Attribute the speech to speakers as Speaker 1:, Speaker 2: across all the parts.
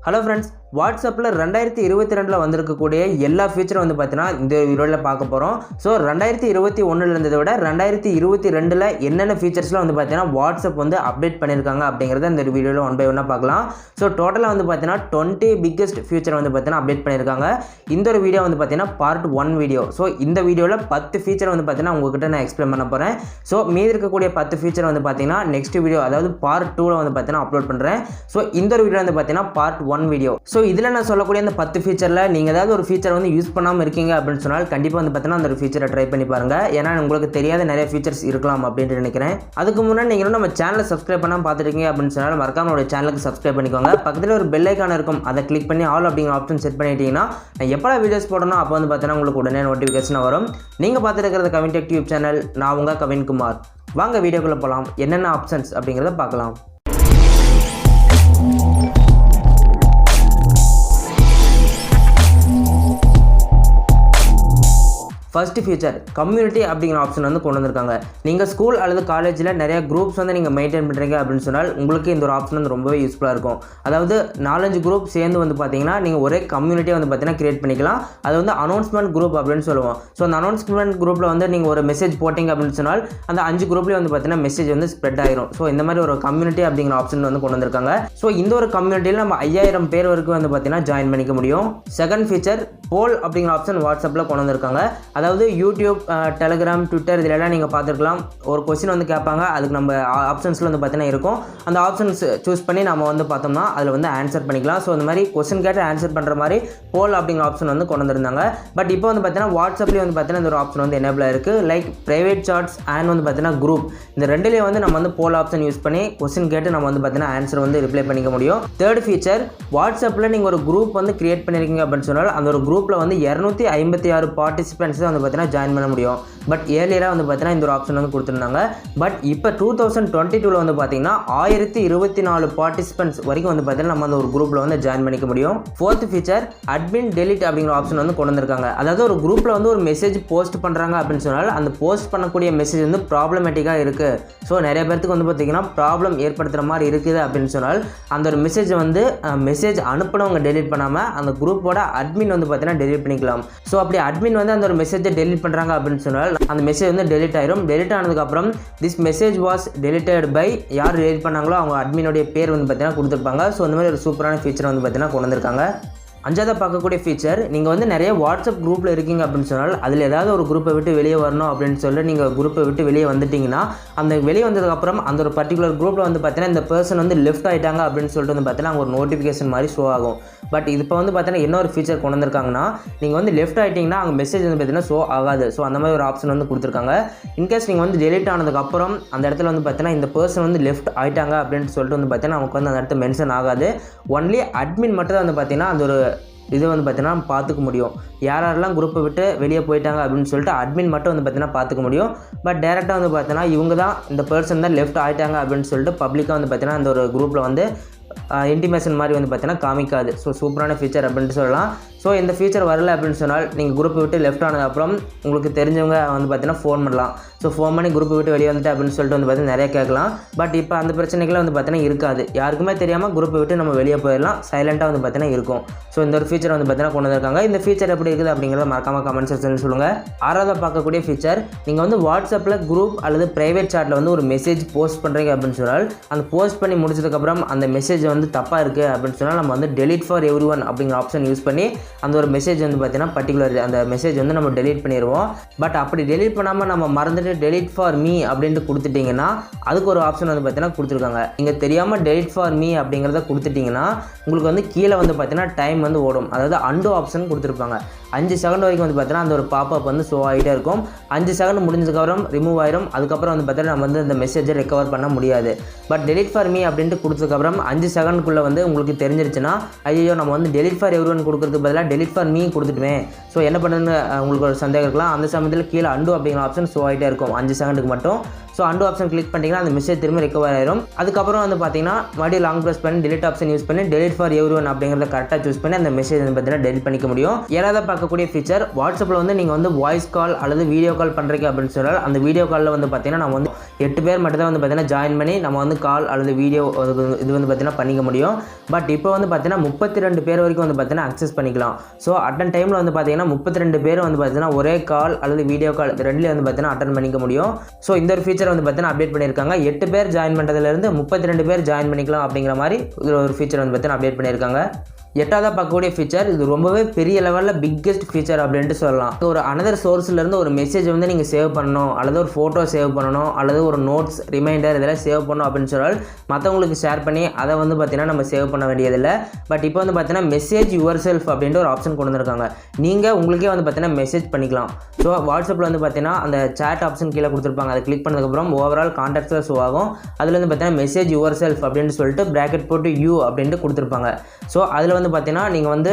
Speaker 1: Hello friends, வாட்ஸ்அப்பில் 2022 வந்திருக்கக்கூடிய எல்லா ஃபீச்சரும் வந்து பார்த்தீங்கன்னா இந்த வீடியோவில் பார்க்க போகிறோம். ஸோ 2021 இருந்ததை விட 2022 என்னென்ன ஃபீச்சர்ஸ்லாம் வந்து பார்த்தீங்கன்னா வாட்ஸ்அப் வந்து அப்டேட் பண்ணியிருக்காங்க அப்படிங்கிறத இந்த வீடியோவில் ஒன் பை ஒன்னாக பார்க்கலாம். ஸோ டோட்டலாக வந்து பார்த்தீங்கன்னா 20 பிக்கஸ்ட் ஃபீச்சர் வந்து பார்த்தீங்கன்னா அப்டேட் பண்ணியிருக்காங்க. இந்த ஒரு வீடியோ வந்து பார்த்தீங்கன்னா பார்ட் 1 வீடியோ. ஸோ இந்த வீடியோவில் 10 ஃபீச்சர் வந்து பார்த்தீங்கன்னா உங்ககிட்ட நான் எக்ஸ்பிளைன் பண்ண போகிறேன். ஸோ மீதி இருக்கக்கூடிய 10 ஃபீச்சர் வந்து பார்த்தீங்கன்னா நெக்ஸ்ட் வீடியோ, அதாவது பார்ட் 2 வந்து பார்த்தீங்கன்னா அப்லோட் பண்ணுறேன். ஸோ இந்த ஒரு வீடியோ வந்து பார்த்தீங்கன்னா பார்ட் 1 வீடியோ. ஸோ இதில் நான் சொல்லக்கூடிய அந்த 10 ஃபீச்சரில் நீங்கள் ஏதாவது ஒரு ஃபீச்சர் வந்து யூஸ் பண்ணாமல் இருக்கீங்க அப்படின்னு சொன்னால் கண்டிப்பாக வந்து பார்த்தீங்கன்னா அந்த ஒரு ஃபீச்சரை ட்ரை பண்ணி பாருங்கள். ஏன்னா உங்களுக்கு தெரியாத நிறைய ஃபீச்சர்ஸ் இருக்கலாம் அப்படின்ட்டு நினைக்கிறேன். அதுக்கு முன்னாடி நீங்கள் நம்ம சேனலை சப்ஸ்கிரைப் பண்ணாமல் பார்த்துருக்கீங்க அப்படின்னு சொன்னால் மறக்காம நம்மளோட சேனலுக்கு சப்ஸ்கிரைப் பண்ணிக்கோங்க. பக்கத்தில் ஒரு பெல் ஐக்கான் இருக்கும், அதை கிளிக் பண்ணி ஆல் அப்படிங்கிற ஆப்ஷன் செட் பண்ணிட்டீங்கன்னா நான் எப்போ வீடியோஸ் போடணும் அப்போ வந்து பார்த்தீங்கன்னா உங்களுக்கு உடனே நோட்டிஃபிகேஷன் வரும். நீங்கள் பார்த்துட்டு இருக்கிறது கவின் டெக் யூடியூப் சேனல். நான் உங்கள் கவின் குமார். வாங்க வீடியோக்குள்ளே போகலாம். என்னென்ன ஆப்ஷன்ஸ் அப்படிங்கிறத பார்க்கலாம். ஃபர்ஸ்ட் ஃபீச்சர் கம்யூனிட்டி அப்படிங்கிற ஆப்ஷன் வந்து கொண்டு வந்திருக்காங்க. நீங்கள் ஸ்கூல் அல்லது காலேஜில் நிறைய குரூப்ஸ் வந்து நீங்கள் மெயின்டைன் பண்ணுறீங்க அப்படின்னு சொன்னால் உங்களுக்கு இந்த ஒரு ஆப்ஷன் வந்து ரொம்பவே யூஸ்ஃபுல்லாக இருக்கும். அதாவது 4-5 குரூப் சேர்ந்து வந்து பார்த்தீங்கன்னா நீங்கள் ஒரே கம்யூனிட்டியை வந்து பார்த்தீங்கன்னா கிரியேட் பண்ணிக்கலாம். அது வந்து அனௌன்ஸ்மெண்ட் குரூப் அப்படின்னு சொல்லுவோம். ஸோ அந்த அனௌன்ஸ்மெண்ட் குரூப்பில் வந்து நீங்கள் ஒரு மெசேஜ் போட்டிங்க அப்படின்னு சொன்னால் அந்த 5 குரூப்லேயே வந்து பார்த்தீங்கன்னா மெசேஜ் வந்து ஸ்ப்ரெட் ஆயிரும். ஸோ இந்த மாதிரி ஒரு கம்யூனிட்டி அப்படிங்கிற ஆப்ஷன் வந்து கொண்டு வந்திருக்காங்க. ஸோ இந்த ஒரு கம்யூனிட்டியில் நம்ம 5000 பேர் வரைக்கும் வந்து பார்த்தீங்கன்னா ஜாயின் பண்ணிக்க முடியும். செகண்ட் ஃபீச்சர் போல் அப்படிங்கிற ஆப்ஷன் வாட்ஸ்அப்பில் கொண்டு வந்திருக்காங்க. அதாவது யூடியூப், டெலிகிராம், ட்விட்டர் இதிலெல்லாம் நீங்கள் பார்த்துருக்கலாம். ஒரு கொஸ்டின் வந்து கேட்பாங்க, அதுக்கு நம்ம ஆப்ஷன்ஸில் வந்து பார்த்தீங்கன்னா இருக்கும். அந்த ஆப்ஷன்ஸ் சூஸ் பண்ணி நம்ம வந்து பார்த்தோம்னா அதில் வந்து ஆன்சர் பண்ணிக்கலாம். ஸோ இந்த மாதிரி கொஸ்டின் கேட்டு ஆன்சர் பண்ணுற மாதிரி போல் அப்படிங்கிற ஆப்ஷன் வந்து கொண்டு வந்திருந்தாங்க. பட் இப்போ வந்து பார்த்தீங்கன்னா வாட்ஸ்அப்லேயே வந்து பார்த்தீங்கன்னா இந்த ஒரு ஆப்ஷன் வந்து எனேபிளாக இருக்குது. லைக் ப்ரைவேட் சாட்ஸ் அண்ட் வந்து பார்த்தீங்கன்னா குரூப், இந்த ரெண்டுலேயே வந்து நம்ம வந்து போல் ஆப்ஷன் யூஸ் பண்ணி கொஸ்டின் கேட்டு நம்ம வந்து பார்த்தீங்கன்னா ஆன்சர் வந்து ரிப்ளை பண்ணிக்க முடியும். தேர்ட் ஃபீச்சர், வாட்ஸ்அப்பில் நீங்கள் ஒரு குரூப் வந்து கிரியேட் பண்ணியிருக்கீங்க அப்படின்னு சொன்னால் அந்த ஒரு குரூப்பில் வந்து 256 பார்ட்டிசிபென்ட்ஸ் வந்து பார்த்தீங்கன்னா ஜாயின் பண்ண முடியும். பட் ஏர்லியராக வந்து பார்த்தீங்கன்னா இந்த ஒரு ஆப்ஷன் வந்து கொடுத்துருந்தாங்க. பட் இப்போ 2022 வந்து பார்த்தீங்கன்னா 1024 பார்ட்டிசிபென்ட்ஸ் வரைக்கும் வந்து பார்த்தீங்கன்னா நம்ம அந்த ஒரு குரூப்பில் வந்து ஜாயின் பண்ணிக்க முடியும். ஃபோர்த் ஃபீச்சர், அட்மின் டெலிட் அப்படிங்கிற ஆப்ஷன் வந்து கொண்டு வந்திருக்காங்க. அதாவது ஒரு குரூப்பில் வந்து ஒரு மெசேஜ் போஸ்ட் பண்ணுறாங்க அப்படின்னு சொன்னால் அந்த போஸ்ட் பண்ணக்கூடிய மெசேஜ் வந்து ப்ராப்ளமேட்டிக்காக இருக்குது. ஸோ நிறைய பேருக்கு வந்து பார்த்தீங்கன்னா ப்ராப்ளம் ஏற்படுத்துகிற மாதிரி இருக்குது அப்படின்னு சொன்னால் அந்த ஒரு மெசேஜை வந்து மெசேஜ் அனுப்பினவங்க டெலிட் பண்ணாமல் அந்த குரூப்போட அட்மின் வந்து பார்த்தீங்கன்னா டெலிட் பண்ணிக்கலாம். ஸோ அப்படி அட்மின் வந்து அந்த ஒரு மெசேஜை டெலிட் பண்ணுறாங்க அப்படின்னு சொன்னால் அந்த மெசேஜ் வந்து டெலிட் ஆயிரும். டெலிட் ஆனதுக்கப்புறம் this message was deleted by, யார் டெலிட் பண்ணாங்களோ அவங்க அட்மினுடைய பேர் வந்து பார்த்தீங்கன்னா கொடுத்துருப்பாங்க. ஸோ இந்த மாதிரி ஒரு சூப்பரான ஃபீச்சர் வந்து பார்த்தீங்கன்னா கொண்டு வந்திருக்காங்க. அஞ்சாவது பார்க்கக்கூடிய ஃபீச்சர், நீங்கள் வந்து நிறைய வாட்ஸ்அப் குரூப்பில் இருக்கீங்க அப்படின்னு சொன்னால் அதில் ஏதாவது ஒரு குரூப்பை விட்டு வெளியே வரணும் அப்படின்னு சொல்லி நீங்கள் குரூப்பை விட்டு வெளியே வந்துட்டிங்கன்னா அந்த வெளியே வந்ததுக்கப்புறம் அந்த ஒரு பர்டிகுலர் குரூப்பில் வந்து பார்த்தீங்கன்னா இந்த பர்சன் வந்து லெஃப்ட் ஆகிட்டாங்க அப்படின்னு சொல்லிட்டு வந்து பார்த்தீங்கன்னா அங்கே ஒரு நோட்டிஃபிகேஷன் மாதிரி ஷோ ஆகும். பட் இது இப்போ வந்து பார்த்தீங்கன்னா இன்னொரு ஃபீச்சர் கொண்டு வந்திருக்காங்கன்னா நீங்கள் வந்து லெஃப்ட் ஆகிட்டிங்கன்னா அங்கே மெசேஜ் வந்து பார்த்தீங்கன்னா ஷோ ஆகாது. ஸோ அந்த மாதிரி ஒரு ஆப்ஷன் வந்து கொடுத்துருக்காங்க. இன்கேஸ் நீங்கள் வந்து டெலிட் ஆனதுக்கப்புறம் அந்த இடத்துல வந்து பார்த்தீங்கன்னா இந்த பர்சன் வந்து லெஃப்ட் ஆகிட்டாங்க அப்படின்னு சொல்லிட்டு வந்து பார்த்தீங்கன்னா நமக்கு வந்து அந்த இடத்துல மென்ஷன் ஆகாது. ஒன்லி அட்மின் மட்டும் தான் வந்து பார்த்தீங்கன்னா அந்த ஒரு இது வந்து பார்த்தீங்கன்னா பார்த்துக்க முடியும். யாரெல்லாம் குரூப்பை விட்டு வெளியே போயிட்டாங்க அப்படின்னு சொல்லிட்டு அட்மின் மட்டும் வந்து பார்த்தீங்கன்னா பார்த்துக்க முடியும். பட் டேரெக்டாக வந்து பார்த்தீங்கன்னா இவங்க தான் இந்த பர்சன் தான் லெஃப்ட் ஆகிட்டாங்க அப்படின்னு சொல்லிட்டு பப்ளிக்காக வந்து பார்த்தீங்கன்னா அந்த ஒரு குரூப்பில் வந்து இன்டிமேஷன் மாதிரி வந்து பார்த்தீங்கன்னா காமிக்காது. ஸோ சூப்பரான ஃபீச்சர் அப்படின்ட்டு சொல்லலாம். ஸோ இந்த ஃபீச்சர் வரல அப்படின்னு சொன்னால் நீங்கள் குரூப்பை விட்டு லெஃப்ட் ஆனதுக்கப்புறம் உங்களுக்கு தெரிஞ்சவங்க வந்து பார்த்தீங்கன்னா ஃபோன் பண்ணலாம். ஸோ ஃபோன் பண்ணி குரூப்பை விட்டு வெளியே வந்துட்டு அப்படின்னு சொல்லிட்டு வந்து பார்த்தீங்கன்னா நிறைய கேட்கலாம். பட் இப்போ அந்த பிரச்சனைகள்லாம் வந்து பார்த்தீங்கன்னா இருக்காது. யாருக்குமே தெரியாமல் குரூப்பை விட்டு நம்ம வெளியே போயிடலாம். சைலண்ட்டாக வந்து பார்த்தீங்கன்னா இருக்கும். ஸோ இந்த ஒரு ஃபீச்சர் வந்து பார்த்தீங்கன்னா கொண்டு வந்திருக்காங்க. இந்த ஃபீச்சர் எப்படி இருக்குது அப்படிங்கிறத மறக்காம கமெண்ட் செக்ஷனில் சொல்லுங்கள். ஆறாவது பார்க்கக்கூடிய ஃபீச்சர், நீங்கள் வந்து வாட்ஸ்அப்பில் குரூப் அல்லது ப்ரைவேட் சாட்டில் வந்து ஒரு மெசேஜ் போஸ்ட் பண்ணுறீங்க அப்படின்னு சொன்னால் அந்த போஸ்ட் பண்ணி முடிச்சதுக்கப்புறம் அந்த மெசேஜ் வந்து தப்பாக இருக்குது அப்படின்னு சொன்னால் நம்ம வந்து டெலிட் ஃபார் எவ்ரி ஒன் அப்படிங்கிற ஆப்ஷன் யூஸ் பண்ணி அந்த ஒரு மெசேஜ் வந்து பார்த்தீங்கன்னா பர்டிகுலர் அந்த மெசேஜ் வந்து நம்ம டெலிட் பண்ணிடுவோம். பட் அப்படி டெலிட் பண்ணாமல் நம்ம மறந்துட்டு டெலிட் ஃபார் மீ அப்படின்ட்டு கொடுத்துட்டிங்கன்னா அதுக்கு ஒரு ஆப்ஷன் வந்து பார்த்தீங்கன்னா கொடுத்துருக்காங்க. நீங்கள் தெரியாமல் டெலிட் ஃபார் மீ அப்படிங்கிறத கொடுத்துட்டிங்கன்னா உங்களுக்கு வந்து கீழே வந்து பார்த்தீங்கன்னா டைம் வந்து ஓடும். அதாவது அண்டோ ஆப்ஷன் கொடுத்துருப்பாங்க. 5 செகண்ட் வரைக்கும் வந்து பார்த்தீங்கன்னா அந்த ஒரு பாப்அப் வந்து ஷோ ஆகிட்டே இருக்கும். 5 செகண்ட் முடிஞ்சதுக்கப்புறம் ரிமூவ் ஆயிரும். அதுக்கப்புறம் வந்து பார்த்தீங்கன்னா நம்ம வந்து அந்த மெசேஜை ரெக்கவர் பண்ண முடியாது. பட் டெலிட் ஃபார் மீ அப்படின்ட்டு கொடுத்ததுக்கப்புறம் 5 செகண்ட்குள்ளே வந்து உங்களுக்கு தெரிஞ்சிருச்சுன்னா ஐயோ நம்ம வந்து டெலிட் ஃபார் எவ்ரி ஒன் கொடுக்குறதுக்கு பதிலாக டெலிட் ஃபார் மீ கொடுத்துட்டுமே. ஸோ என்ன பண்ணுன்னு உங்களுக்கு ஒரு சந்தேகம் இருக்கலாம். அந்த சமயத்தில் கீழே அண்டோ அப்படிங்கிற ஆப்ஷன் ஷோ ஆகிட்டே இருக்கும் 5 செகண்டுக்கு மட்டும். ஸோ அண்டோ ஆப்ஷன் கிளிக் பண்ணிட்டீங்கன்னா அந்த மெசேஜ் திரும்ப ரெக்கவர் ஆயிரும். அதுக்கப்புறம் வந்து பார்த்தீங்கன்னா மறுபடியும் லாங் ப்ரெஸ் பண்ணி டெலிட் ஆப்ஷன் யூஸ் பண்ணி டெலிட் ஃபார் எவ்ரி ஒன் அப்படிங்கிறத கரெக்டாக சூஸ் பண்ணி அந்த மெசேஜ் வந்து பார்த்தீங்கன்னா டெலிட் பண்ணிக்க முடியும். ஏதாவது பார்க்கக்கூடிய ஃபீச்சர் வாட்ஸ்அப்பில் வந்து நீங்கள் வந்து வாய்ஸ் கால் அல்லது வீடியோ கால் பண்ணுறீங்க அப்படின்னு சொன்னால் அந்த வீடியோ காலில் வந்து பார்த்தீங்கன்னா நம்ம வந்து 8 பேர் மட்டும் தான் வந்து பார்த்தீங்கன்னா ஜாயின் பண்ணி நம்ம வந்து கால் அல்லது வீடியோ இது வந்து பார்த்தீங்கன்னா பண்ணிக்க முடியும். பட் இப்போ வந்து பார்த்தீங்கன்னா 32 பேர் வரைக்கும் வந்து பார்த்தீங்கன்னா அக்சஸ் பண்ணிக்கலாம். ஸோ அட்டன் டைமில் வந்து பார்த்தீங்கன்னா 32 பேர் வந்து பார்த்தீங்கன்னா ஒரே கால் அல்லது வீடியோ கால் ரெண்டுலேயும் வந்து பார்த்தீங்கன்னா அட்டன் பண்ணிக்க முடியும். ஸோ இந்த ஒரு ஃபீச்சர் வந்து பார்த்தீங்கன்னா அப்டேட் பண்ணியிருக்காங்க. 8 பேர் ஜாயின் பண்ணுறதுலேருந்து 32 பேர் ஜாயின் பண்ணிக்கலாம் அப்படிங்கிற மாதிரி ஒரு ஃபீச்சர் வந்து பார்த்தீங்கன்னா அப்டேட் பண்ணியிருக்காங்க. 8ஆவதாக பார்க்கக்கூடிய ஃபீச்சர் இது ரொம்பவே பெரிய லெவலில் பிக்கெஸ்ட் ஃபீச்சர் அப்படின்ட்டு சொல்லலாம். ஒரு அனதர் சோர்ஸ்லேருந்து ஒரு மெசேஜ் வந்து நீங்கள் சேவ் பண்ணணும் அல்லது ஒரு ஃபோட்டோ சேவ் பண்ணணும் அல்லது ஒரு நோட்ஸ் ரிமைண்டர் இதெல்லாம் சேவ் பண்ணணும் அப்படின்னு சொன்னால் மற்றவங்களுக்கு ஷேர் பண்ணி அதை வந்து பார்த்தீங்கன்னா நம்ம சேவ் பண்ண வேண்டியதில்லை. பட் இப்போ வந்து பார்த்தீங்கன்னா மெசேஜ் யுவர் செல்ஃப் அப்படின்ட்டு ஒரு ஆப்ஷன் கொண்டு வந்திருக்காங்க. நீங்கள் உங்களுக்கே வந்து பார்த்தீங்கன்னா மெசேஜ் பண்ணிக்கலாம். ஸோ வாட்ஸ்அப்பில் வந்து பார்த்தீங்கன்னா அந்த சேட் ஆப்ஷன் கீழே கொடுத்துருப்பாங்க. அதை கிளிக் பண்ணதுக்கப்புறம் ஓவரால் கான்டாக்ட்ஸில் ஷோ ஆகும். அதில் வந்து பார்த்தீங்கன்னா மெசேஜ் யுவர் செல்ஃப் அப்படின்னு சொல்லிட்டு ப்ராக்கெட் போட்டு யூ அப்படின்ட்டு கொடுத்துருப்பாங்க. ஸோ அதில் வந்து பார்த்தீங்கன்னா நீங்கள் வந்து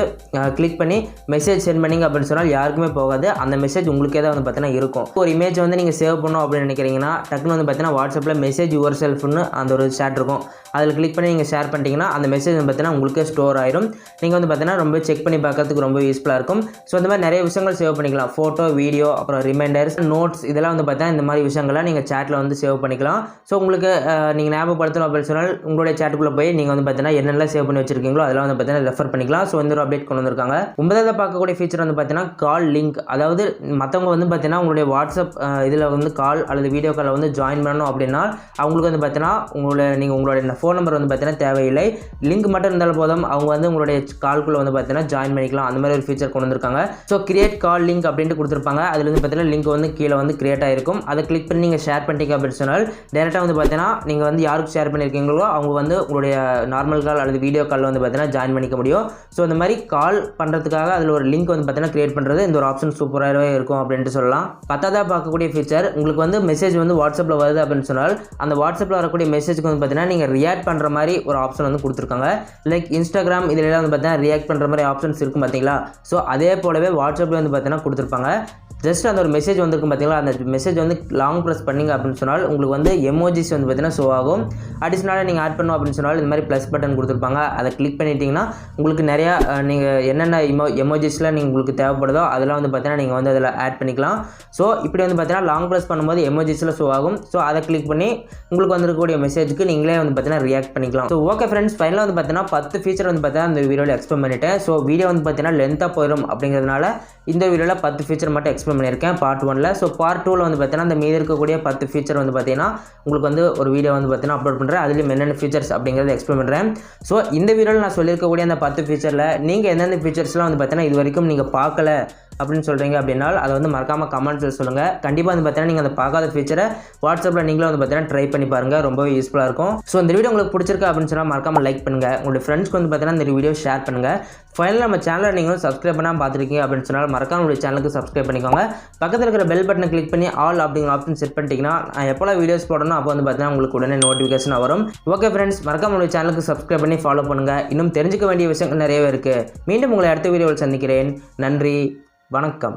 Speaker 1: கிளிக் பண்ணி மெசேஜ் சென்ட் பண்ணிங்க அப்படின்னு சொன்னால் யாருக்குமே போகாது. அந்த மெசேஜ் உங்களுக்கே தான் வந்து பார்த்தீங்கன்னா இருக்கும். ஒரு இமேஜ் வந்து நீங்கள் சேவ் பண்ணணும் அப்படின்னு நினைக்கிறீங்கன்னா டக்குன்னு வந்து பார்த்தீங்கன்னா வாட்ஸ்அப்பில் மெசேஜ் யுவர் செல்ஃப்னு அந்த ஒரு சேட் இருக்கும். அதில் கிளிக் பண்ணி நீங்கள் ஷேர் பண்ணிட்டீங்கன்னா அந்த மெசேஜ் வந்து பார்த்தீங்கன்னா உங்களுக்கே ஸ்டோர் ஆயிரும். நீங்கள் வந்து பார்த்தீங்கன்னா ரொம்ப செக் பண்ணி பார்க்கறதுக்கு ரொம்ப யூஸ்ஃபுல்லாக இருக்கும். ஸோ இந்த மாதிரி நிறைய விஷயங்கள் சேவ் பண்ணிக்கலாம். ஃபோட்டோ, வீடியோ, அப்புறம் ரிமைண்டர்ஸ், நோட்ஸ் இதெல்லாம் வந்து பார்த்தீங்கன்னா இந்த மாதிரி விஷயங்களை நீங்கள் சேட்டில் வந்து சேவ் பண்ணிக்கலாம். ஸோ உங்களுக்கு நீங்கள் ஞாபகப்படுத்தணும் அப்படின்னு சொன்னால் உங்களுடைய சேட்டுக்குள்ளே போய் நீங்கள் வந்து பார்த்தீங்கன்னா என்னெல்லாம் சேவ் பண்ணி வச்சிருக்கீங்களோ அதெல்லாம் வந்து பார்த்தீங்கன்னா ரெஃபர் பண்ணிக்கலாம். ஸோ இந்த ஒரு அப்டேட் கொண்டு வந்திருக்காங்க. 9ஆவது பார்க்கக்கூடிய ஃபீச்சர் வந்து பார்த்தீங்கன்னா கால் லிங்க். அதாவது மற்றவங்க வந்து பார்த்தீங்கன்னா உங்களுடைய வாட்ஸ்அப் இதில் வந்து கால் அல்லது வீடியோ காலில் வந்து ஜாயின் பண்ணணும் அப்படின்னா அவங்களுக்கு வந்து பார்த்தீங்கன்னா உங்களுடைய ஃபோன் நம்பர் வந்து பார்த்தீங்கன்னா தேவையில்லை. லிங்க் மட்டும் இருந்தாலும் போதும். அவங்க வந்து உங்களுடைய கால்குள்ளே வந்து பார்த்தீங்கன்னா ஜாயின் பண்ணிக்கலாம். அந்த மாதிரி ஒரு ஃபீச்சர் கொண்டு வந்திருக்காங்க. ஸோ கிரியேட் கால் லிங்க் அப்படின்ட்டு கொடுத்துருப்பாங்க. அதில் வந்து பார்த்தீங்கன்னா லிங்க் வந்து கீழே வந்து கிரியேட் ஆகிருக்கும். அதை கிளிக் பண்ணி நீங்கள் ஷேர் பண்ணிட்டீங்க அப்படின்னு சொன்னால் டேரெக்டாக வந்து பார்த்தீங்கன்னா நீங்கள் வந்து யாருக்கு ஷேர் பண்ணியிருக்கீங்களோ அவங்க வந்து உங்களுடைய நார்மல் கால் அல்லது வீடியோ காலில் வந்து பார்த்தீங்கன்னா ஜாயின் பண்ணிக்க முடியும். ஸோ இந்த மாதிரி கால் பண்ணுறதுக்காக அதில் ஒரு லிங்க் வந்து பார்த்தீங்கன்னா கிரியேட் பண்ணுறது இந்த ஒரு ஆப்ஷன் சூப்பராகவே இருக்கும் அப்படின்ட்டு சொல்லலாம். 10ஆவதாக பார்க்கக்கூடிய ஃபீச்சர் உங்களுக்கு வந்து மெசேஜ் வந்து வாட்ஸ்அப்பில் வருது அப்படின்னு சொன்னால் அந்த வாட்ஸ்அப்பில் வரக்கூடிய மெசேஜுக்கு வந்து பார்த்தீங்கன்னா நீங்கள் ரியாக்ட் பண்ணுற மாதிரி ஒரு ஆப்ஷன் வந்து கொடுத்துருக்காங்க. லைக் இன்ஸ்டாகிராம் இதில் வந்து பார்த்தீங்கன்னா ரியாக்ட் பண்ணுற மாதிரி ஆப்ஷன்ஸ் இருக்கும் பார்த்தீங்களா. ஸோ அதே போலவே வாட்ஸ்அப்பில் வந்து பார்த்தீங்கன்னா கொடுத்துருப்பாங்க. ஜஸ்ட் அந்த ஒரு மெசேஜ் வந்துருக்கும் பார்த்தீங்களா. அந்த மெசேஜ் வந்து லாங் ப்ரெஸ் பண்ணிங்க அப்படின்னு சொன்னால் உங்களுக்கு வந்து எமோஜிஸ் வந்து பார்த்தீங்கன்னா ஷோ ஆகும். அடிஷ்னலாக நீங்கள் ஆட் பண்ணணும் அப்படின்னு சொன்னால் இந்த மாதிரி ப்ளஸ் பட்டன் கொடுத்துருப்பாங்க. அதை கிளிக் பண்ணிட்டீங்கன்னா உங்களுக்கு நிறையா நீங்கள் என்னென்ன எமோஜிஸில் நீங்கள் உங்களுக்கு தேவைப்படுதோ அதெல்லாம் வந்து பார்த்தீங்கன்னா நீங்கள் வந்து அதில் ஆட் பண்ணிக்கலாம். ஸோ இப்படி வந்து பார்த்தீங்கன்னா லாங் ப்ரெஸ் பண்ணும்போது எமோஜிஸில் ஷோ ஆகும். ஸோ அதை கிளிக் பண்ணி உங்களுக்கு வந்துருக்கக்கூடிய மெசேஜுக்கு நீங்களே வந்து பார்த்தீங்கன்னா ரியாக்ட் பண்ணிக்கலாம். ஸோ ஓகே ஃப்ரெண்ட்ஸ், ஃபைனலாக வந்து பார்த்தீங்கன்னா 10 ஃபீச்சர் வந்து பார்த்தீங்கன்னா இந்த வீடியோவில் எக்ஸ்பிளைன் பண்ணிட்டேன். ஸோ வீடியோ வந்து பார்த்தீங்கன்னா லென்த்தாக போயிடும் அப்படிங்கிறதுனால இந்த வீடியோவில் 10 ஃபீச்சர் மட்டும் எக்ஸ்பிளைன் பண்ணியிருக்கேன் பார்ட் 1ல். ஸோ பார்ட் 2ல் வந்து பார்த்தீங்கன்னா இந்த மீதி இருக்கக்கூடிய 10 ஃபீச்சர் வந்து பார்த்தீங்கன்னா உங்களுக்கு வந்து ஒரு வீடியோ வந்து பார்த்தீங்கன்னா அப்லோட் பண்ணுறேன். அதுலேயும் என்னென்ன ஃபீச்சர்ஸ் அப்படிங்கிறத எக்ஸ்பிளைன் பண்ணுறேன். ஸோ இந்த வீடியோவில் நான் சொல்லியிருக்கக்கூடிய அந்த 10 ஃபீச்சரில் நீங்கள் எந்தெந்த ஃபீச்சர்ஸ்லாம் வந்து பார்த்தீங்கன்னா இது வரைக்கும் நீங்கள் பார்க்கல அப்படின்னு சொல்கிறீங்க அப்படின்னா அதை வந்து மறக்காமல் கமெண்ட்ஸில் சொல்லுங்கள். கண்டிப்பாக வந்து பார்த்தீங்கன்னா நீங்கள் அந்த பார்க்காத ஃபீச்சரை வாட்ஸ்அப்பில் நீங்களும் வந்து பார்த்தீங்கன்னா ட்ரை பண்ணி பாருங்கள். ரொம்பவே யூஸ்ஃபுல்லாக இருக்கும். ஸோ இந்த வீடியோ உங்களுக்கு பிடிச்சிருக்கு அப்படின்னு சொன்னால் மறக்காமல் லைக் பண்ணுங்கள். உங்களுடைய ஃப்ரெண்ட்ஸ்க்கு வந்து பார்த்தீங்கன்னா இந்த வீடியோ ஷேர் பண்ணுங்கள். ஃபைனலாக நம்ம சேனலை நீங்களும் சப்ஸ்கிரைப் பண்ணாமல் பார்த்துருக்கீங்க அப்படின்னு சொன்னால் மறக்காம உங்களுடைய சேனலுக்கு சப்ஸ்கிரைப் பண்ணிக்கோங்க. பக்கத்தில் இருக்கிற பெல் பட்டனை கிளிக் பண்ணி ஆல் அப்படிங்கிற ஆப்ஷன் செட் பண்ணிட்டீங்கன்னா நான் எப்போலாம் வீடியோஸ் போடணும் அப்போ வந்து பார்த்தீங்கன்னா உங்களுக்கு உடனே நோட்டிஃபிகேஷன் வரும். ஓகே ஃப்ரெண்ட்ஸ், மறக்காம உங்களுடைய சேனலுக்கு சப்ஸ்கிரைப் பண்ணி ஃபாலோ பண்ணுங்கள். இன்னும் தெரிஞ்சுக்க வேண்டிய விஷயங்கள் நிறையவே இருக்குது. மீண்டும் உங்களை அடுத்த வீடியோவில் சந்திக்கிறேன். நன்றி, வணக்கம்.